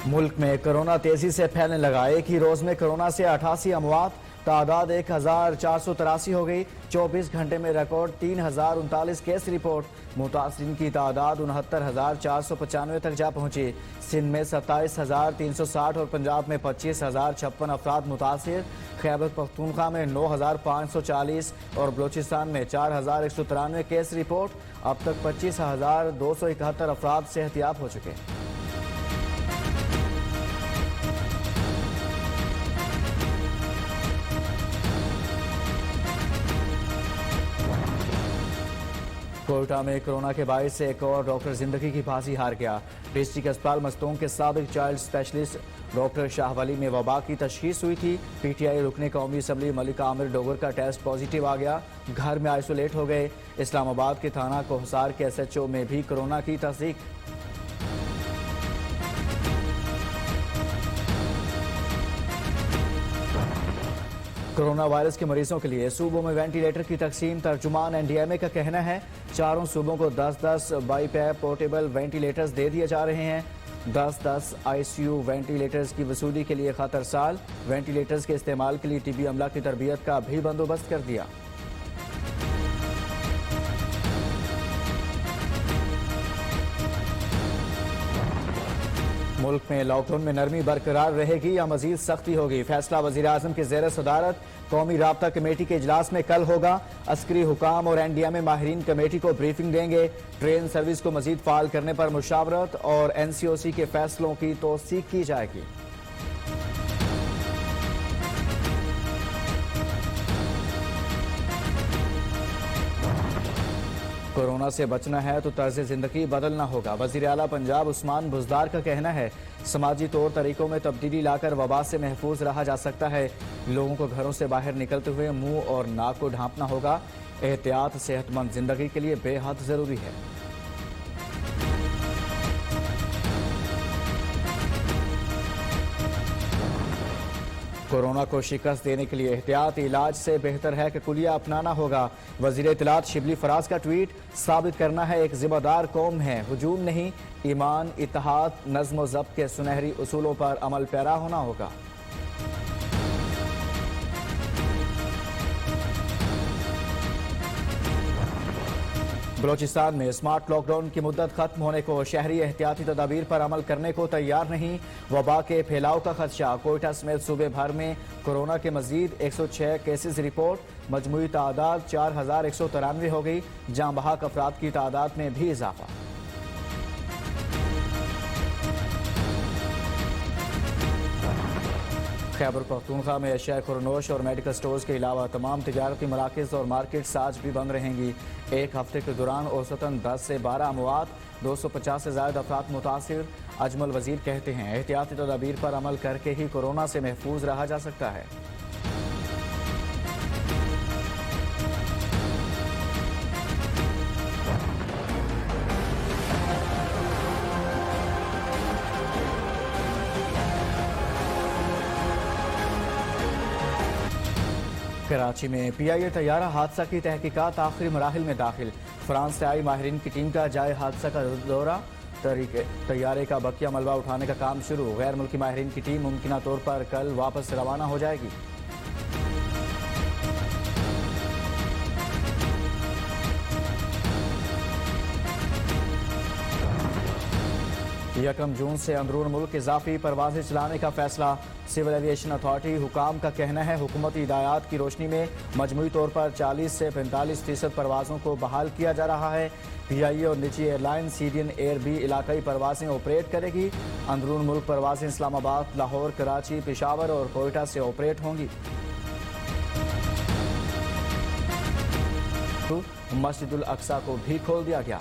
मुल्क में कोरोना तेजी से फैलने लगा। एक ही रोज में कोरोना से 88 अमवात, तादाद 1483 हो गई। 24 घंटे में रिकॉर्ड 3039 केस रिपोर्ट। मुतासरीन की तादाद 69,495 तक जा पहुंची। सिंध में 27,360 और पंजाब में 25,056 अफराद मुतासिर। खैबर पख्तूनख्वा में 9,540 और बलोचिस्तान में 4,193 केस रिपोर्ट। अब तक 25,271 अफराद सेहतियाब हो चुके हैं। कोयटा में कोरोना के बायस से एक और डॉक्टर जिंदगी की फांसी हार गया। डिस्ट्रिक्ट अस्पताल मस्तूम के साबिक चाइल्ड स्पेशलिस्ट डॉक्टर शाहवली में वबा की तशखीस हुई थी। पीटीआई रुकने कौमी असम्बली मलिक आमिर डोगर का टेस्ट पॉजिटिव आ गया, घर में आइसोलेट हो गए। इस्लामाबाद के थाना कोहसार के SHO में भी कोरोना की तस्दीक। कोरोना वायरस के मरीजों के लिए सूबों में वेंटिलेटर की तकसीम। तर्जुमान NDMA का कहना है 4 सूबों को 10-10 बाईपैप पोर्टेबल वेंटिलेटर्स दे दिए जा रहे हैं। 10-10 ICU वेंटिलेटर्स की वसूली के लिए खतर साल। वेंटिलेटर्स के इस्तेमाल के लिए टीबी अमला की तरबियत का भी बंदोबस्त कर दिया। मुल्क में लॉकडाउन में नरमी बरकरार रहेगी या मजीद सख्ती होगी, फैसला वजीर आजम के ज़ेर सदारत कौमी राब्ता कमेटी के इजलास में कल होगा। अस्करी हुकाम और NDMA माहिरीन कमेटी को ब्रीफिंग देंगे। ट्रेन सर्विस को मजीद फाल करने पर मुशावरत और NCOC के फैसलों की तौसीक की जाएगी। कोरोना से बचना है तो तर्ज जिंदगी बदलना होगा। वजीर आला पंजाब उस्मान बुजदार का कहना है समाजी तौर तरीकों में तब्दीली लाकर वबा से महफूज रहा जा सकता है। लोगों को घरों से बाहर निकलते हुए मुंह और नाक को ढांपना होगा। एहतियात सेहतमंद जिंदगी के लिए बेहद जरूरी है। कोरोना को शिकस्त देने के लिए एहतियाती इलाज से बेहतर है कि कुलिया अपनाना होगा। वजीर इत्तलात शिबली फराज का ट्वीट, साबित करना है एक जिम्मेदार कौम है, हुजूम नहीं। ईमान, इत्तेहाद, नज़्म व ज़ब्त के सुनहरी उसूलों पर अमल पैरा होना होगा। बलोचिस्तान में स्मार्ट लॉकडाउन की मुद्दत खत्म होने को, शहरी एहतियाती तदाबीर पर अमल करने को तैयार नहीं। वबा के फैलाव का खदशा। कोयटा समेत सूबे भर में कोरोना के मजीद 106 केसेस रिपोर्ट। मजमूई तादाद 4,193 हो गई। जाँ बहक अफराद की तादाद में भी इजाफा। खैबर पख्तूनख्वा में अशिया खुरनोश और मेडिकल स्टोर्स के अलावा तमाम तिजारती मराकज़ और मार्केट्स आज भी बंद रहेंगी। एक हफ्ते के दौरान औसतन 10 से 12 अमवात, 250 से ज़ायद अफराद मुतासिर। अजमल वजीर कहते हैं एहतियाती तदाबीर पर अमल करके ही कोरोना से महफूज रहा जा सकता है। कराची में PIA तैयारा हादसा की तहकीकात आखिरी मराहिल में दाखिल। फ्रांस से आई माहिरीन की टीम का जाए हादसा का दौरा। तैयारे का बकिया मलबा उठाने का काम शुरू। गैर मुल्की माहिरीन की टीम मुमकिन तौर पर कल वापस रवाना हो जाएगी। यकम जून से अंदरून मुल्क इजाफी परवाजें चलाने का फैसला। सिविल एविएशन अथॉरिटी हुकाम का कहना है हुकूमती हिदायत की रोशनी में मजमूई तौर पर 40 से 45% परवाजों को बहाल किया जा रहा है। PIA और निजी एयरलाइन सीडियन एयर भी इलाकाई परवाजें ऑपरेट करेगी। अंदरून मुल्क परवाजें इस्लामाबाद, लाहौर, कराची, पेशावर और कोयटा से ऑपरेट होंगी। मस्जिदुल अक्सा को भी खोल दिया गया।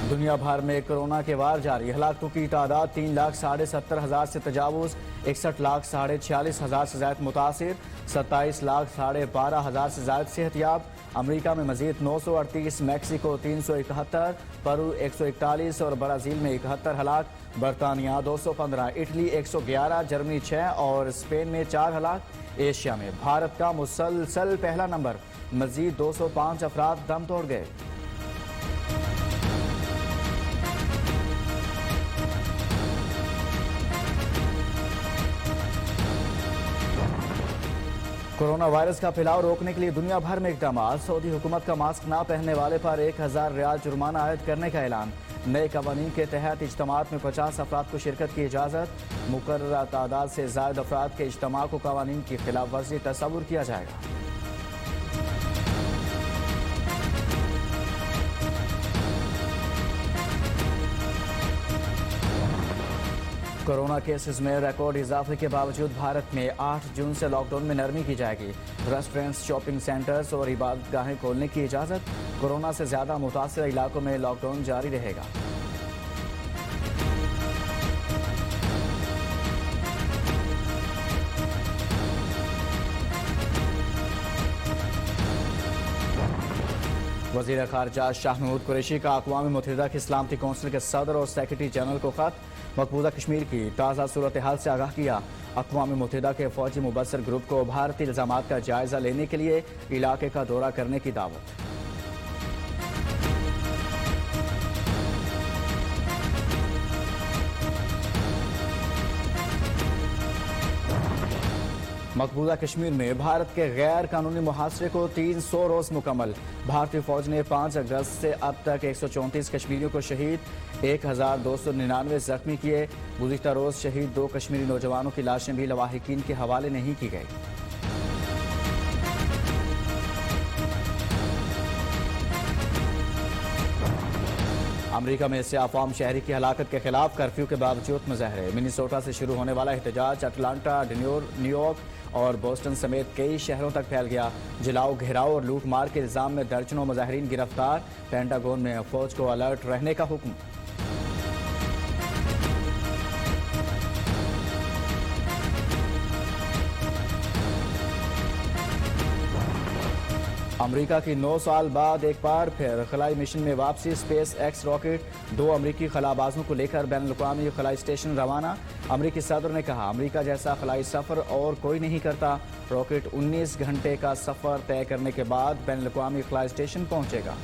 दुनिया भर में कोरोना के वार जारी, हलाकतों की तादाद 3,70,000 से तजावुज, 61,46,000 से ज्यादा मुतासिर, 27,12,000 से ज्यादा सेहतियाब। अमरीका में मजीद 938, मैक्सिको 371, पेरू 141 और ब्राजील में 71 हलाक, बरतानिया 215, इटली 111, जर्मनी 6 और स्पेन में 4 हलाक। एशिया में भारत का मुसलसल पहला नंबर, मजीद 205 अफराद दम तोड़ गए। कोरोना वायरस का फैलाव रोकने के लिए दुनिया भर में इकदाम। सऊदी हुकूमत का मास्क ना पहनने वाले पर 1000 रियाल जुर्माना आयद करने का ऐलान। नए कवानीन के तहत इज्तिमात में 50 अफराद को शिरकत की इजाज़त। मुकर्ररा तादाद से ज़ायद अफराद के इज्तिमा को कवानीन की खिलाफ वर्जी तस्वुर किया जाएगा। कोरोना केसेस में रिकॉर्ड इजाफे के बावजूद भारत में 8 जून से लॉकडाउन में नरमी की जाएगी। रेस्टोरेंट्स, शॉपिंग सेंटर्स और इबादतगाहें खोलने की इजाज़त। कोरोना से ज़्यादा मुतासर इलाकों में लॉकडाउन जारी रहेगा। वज़ीर ख़ारिजा शाह महमूद कुरैशी का अक़वाम मुत्तहिदा की सलामती कौंसिल के सदर और सेक्रेटरी जनरल को ख़त। मकबूजा कश्मीर की ताज़ा सूरत हाल से आगाह किया। अक़वाम मुत्तहिदा के फ़ौजी मुबस्सर ग्रुप को भारतीय इल्ज़ामात का जायज़ा लेने के लिए इलाके का दौरा करने की दावत। मकबूजा कश्मीर में भारत के गैर कानूनी मुहासरे को 300 रोज मुकम्मल। भारतीय फौज ने 5 अगस्त से अब तक 134 कश्मीरियों को शहीद, 1299 जख्मी किए। गुज़िश्ता रोज शहीद 2 कश्मीरी नौजवानों की लाशें भी लवाहिकीन के हवाले नहीं की गई। अमेरिका में इससे अवाम शहरी की हलाकत के खिलाफ कर्फ्यू के बावजूद मुजाहरे। मिनीसोटा से शुरू होने वाला एहतजाज अटलांटा, न्यूयॉर्क और बोस्टन समेत कई शहरों तक फैल गया। जलाओ, घेराव और लूट मार के इल्जाम में दर्जनों मुजाहिरीन गिरफ्तार। पेंटागन में फौज को अलर्ट रहने का हुक्म। अमेरिका की 9 साल बाद एक बार फिर खलाई मिशन में वापसी। स्पेस एक्स रॉकेट 2 अमेरिकी खलाबाजों को लेकर बैनुल-अक़वामी खलाई स्टेशन रवाना। अमेरिकी सदर ने कहा, अमेरिका जैसा खलाई सफर और कोई नहीं करता। रॉकेट 19 घंटे का सफर तय करने के बाद बैनुल-अक़वामी खलाई स्टेशन पहुंचेगा।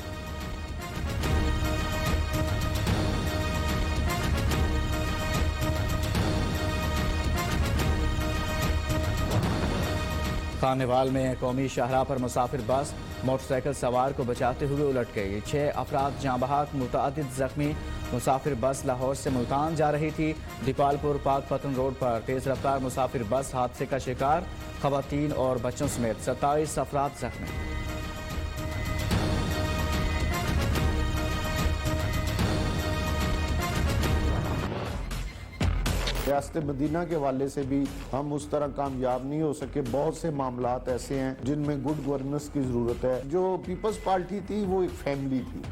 खानेवाल में कौमी शाहराह पर मुसाफिर बस मोटरसाइकिल सवार को बचाते हुए उलट गई। 6 अफराद जाँ बहक, मुतअद्दिद जख्मी। मुसाफिर बस लाहौर से मुल्तान जा रही थी। दीपालपुर पाकपतन रोड पर तेज रफ्तार मुसाफिर बस हादसे का शिकार। खवातीन और बच्चों समेत 27 अफराद जख्मी। रियासत मदीना के हवाले से भी हम उस तरह कामयाब नहीं हो सके। बहुत से मामलात ऐसे हैं जिनमें गुड गवर्नेंस की ज़रूरत है। जो पीपल्स पार्टी थी वो एक फैमिली थी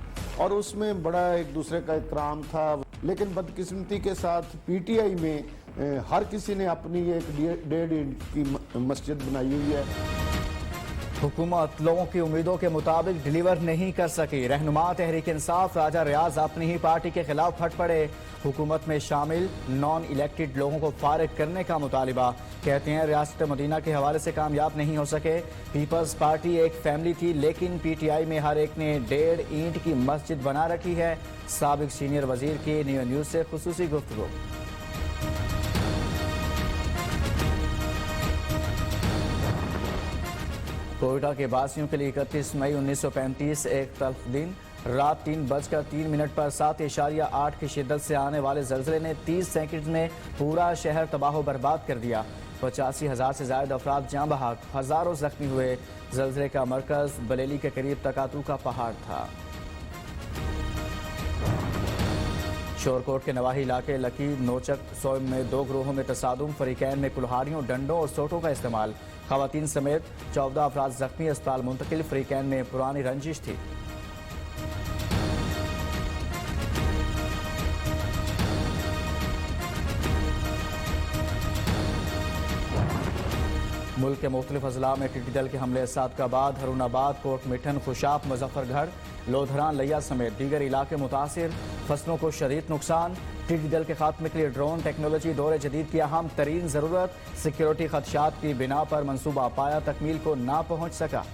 और उसमें बड़ा एक दूसरे का एहतराम था, लेकिन बदकिस्मती के साथ पीटीआई में हर किसी ने अपनी एक 1.5 इंच की मस्जिद बनाई हुई है। हुकूमत लोगों की उम्मीदों के मुताबिक डिलीवर नहीं कर सकी। रहनुमा तहरीक इंसाफ राजा रियाज अपनी ही पार्टी के खिलाफ फट पड़े। हुकूमत में शामिल नॉन इलेक्टेड लोगों को फारिग करने का मुतालिबा। कहते हैं रियासत मदीना के हवाले से कामयाब नहीं हो सके। पीपल्स पार्टी एक फैमिली थी, लेकिन पीटीआई में हर एक ने 1.5 ईंट की मस्जिद बना रखी है। साबिक सीनियर वजीर की न्यू न्यूज से खुसूसी गुफ्तगू। कोयटा के वासियों के लिए 31 मई 1935 एक तल्ख दिन। रात 3:03 पर 7.8 की शिद्दत से आने वाले जल्जले ने 30 सेकंड में पूरा शहर तबाह बर्बाद कर दिया। 85,000 से ज्यादा अफराद जाँ बहक, हजारों जख्मी हुए। जल्जले का मरकज बरेली के करीब तकातू का पहाड़ था। शोरकोट के नवाही इलाके लकी नोचक सोम में 2 ग्रोहों में तसादुम। फरीकैन में कुल्हाड़ियों, डंडों और सोटों का इस्तेमाल। खवातीन समेत 14 अफराद जख्मी, अस्पताल मुंतकिल। फरीकैन में पुरानी रंजिश थी। मुल्क के मुख्तलिफ अजला में टिड्डी दल के हमले सादकाबाद, हरुणाबाद, कोट मिठन, खुशाब, मुजफ्फरगढ़, लोधरान, लिया समेत दीगर इलाके मुतासिर। फसलों को शदीद नुकसान। टिड्डी दल के खात्मे के लिए ड्रोन टेक्नोलॉजी दौर जदीद की अहम तरीन जरूरत। सिक्योरिटी खदशात की बिना पर मनसूबा पाया तकमील को ना पहुंच सका।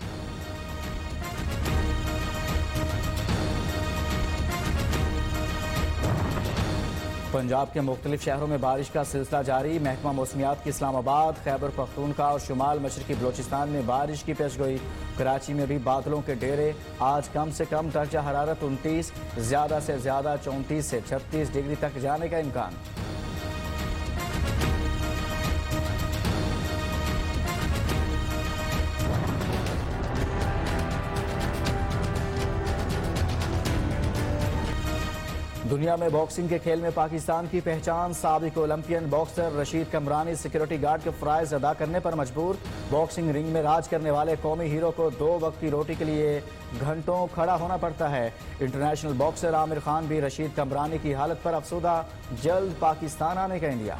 पंजाब के मुख्तलिफ शहरों में बारिश का सिलसिला जारी। महकमा मौसमियात की इस्लामाबाद, खैबर पख्तूनख्वा और शुमाल मशरकी बलोचिस्तान में बारिश की पेशगोई। कराची में भी बादलों के डेरे। आज कम से कम दर्जा हरारत 29, ज्यादा से ज्यादा 34 से 36 डिग्री तक जाने का इम्कान। दुनिया में बॉक्सिंग के खेल में पाकिस्तान की पहचान। साबिक Olympian boxer Rashid कमरानी security guard के फराइज अदा करने पर मजबूर। बॉक्सिंग रिंग में राज करने वाले कौमी हीरो को 2 वक्त की रोटी के लिए घंटों खड़ा होना पड़ता है। इंटरनेशनल बॉक्सर आमिर खान भी रशीद कमरानी की हालत पर अफसोदा। जल्द पाकिस्तान आने का इंडिया।